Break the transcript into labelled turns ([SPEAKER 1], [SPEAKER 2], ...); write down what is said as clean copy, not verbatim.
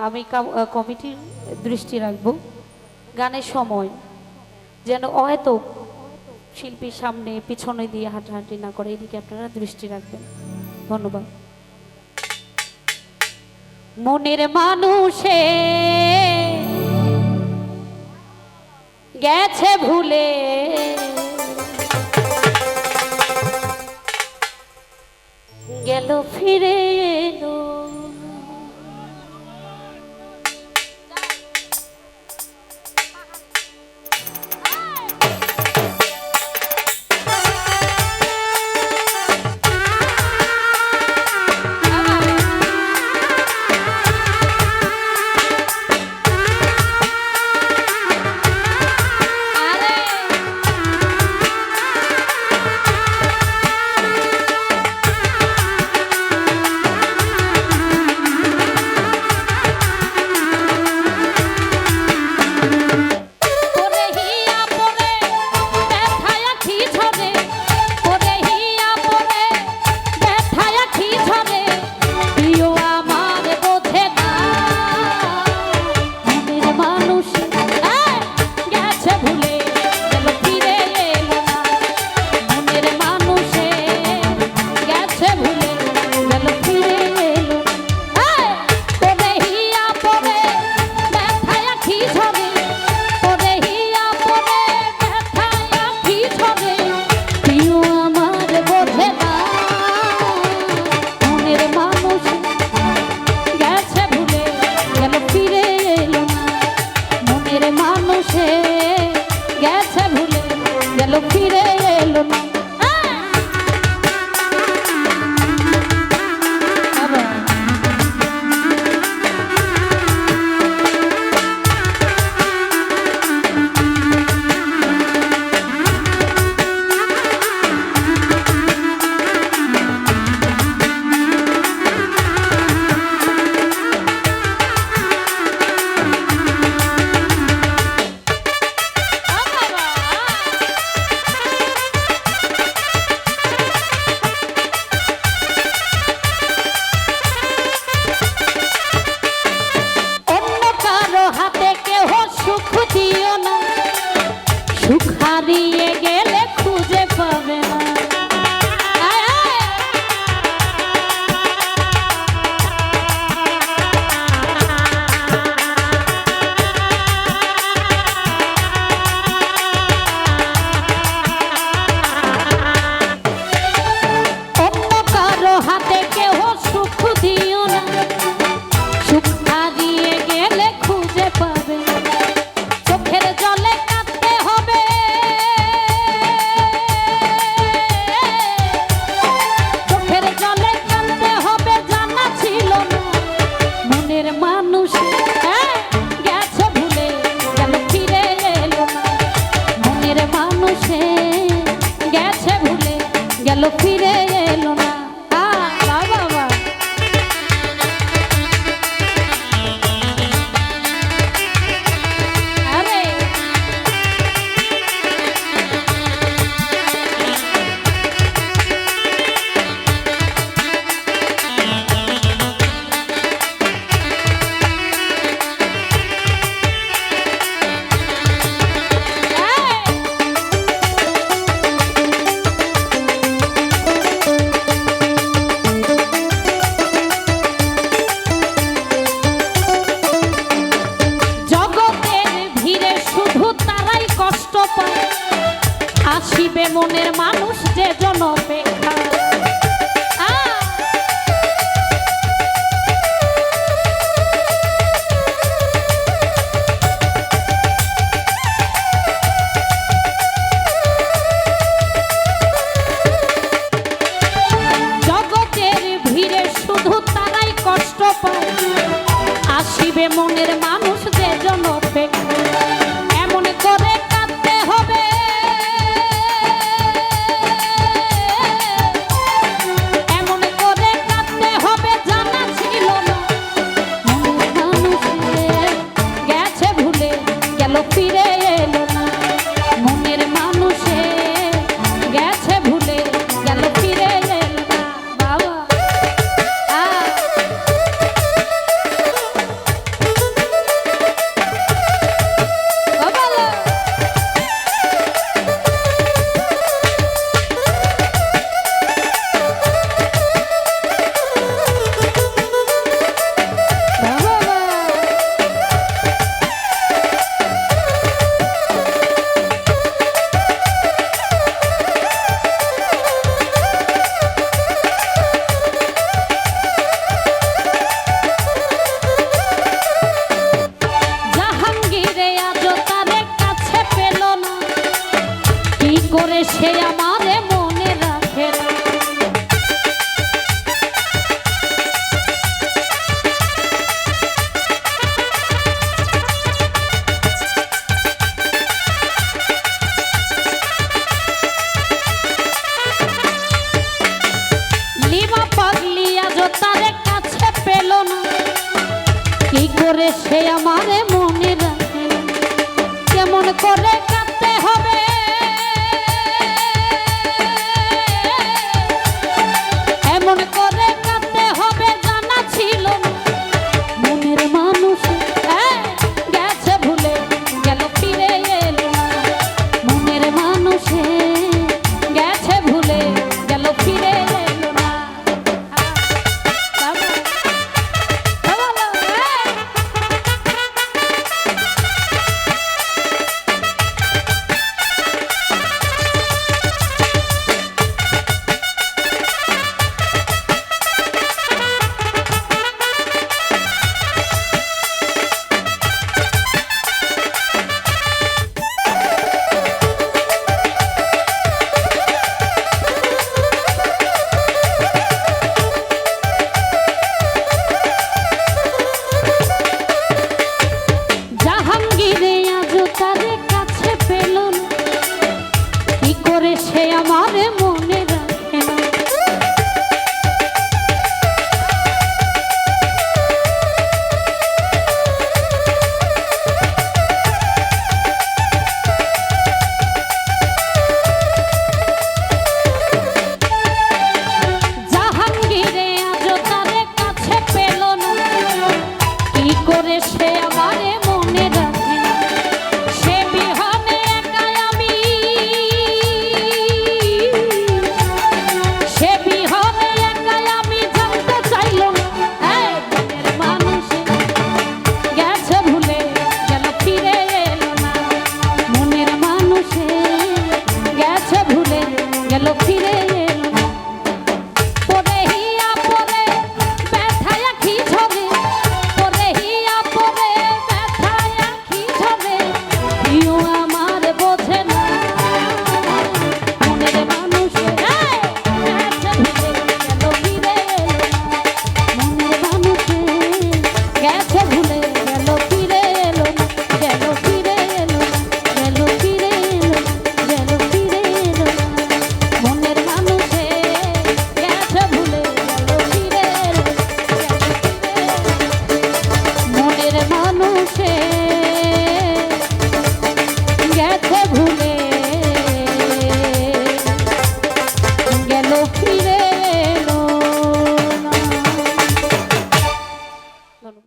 [SPEAKER 1] আমি কমিটির দৃষ্টি রাখবো গানের সময় যেন হয়তো শিল্পীর সামনে পিছনে দিয়ে হাঁটাহাঁটি না করে, এদিকে আপনারা দৃষ্টি রাখবেন। ধন্যবাদ। মনের মানুষে গেছে ভুলে, গেল ফিরে এলো, হারিয়ে গেলে খুঁজে পাবে না। অন্য কারো হাতে কেউ সুখ দিও না, সুখ হারিয়ে গেলে খুঁজে পাবে না। চোখের জলে কাঁদতে হবে, চোখের জলে কাঁদতে হবে জানা ছিল না। মনের মানুষ গেছে ভুলে, কেন ফিরে এলো না। মনের মানুষে গেছে ভুলে, গেল ফিরে এলো না। বাবা আসিবে মনের মানুষ যে জন অপেক্ষা। জগতের ভিড়ে শুধু তারাই কষ্ট পায়, আসিবে মনের মানুষ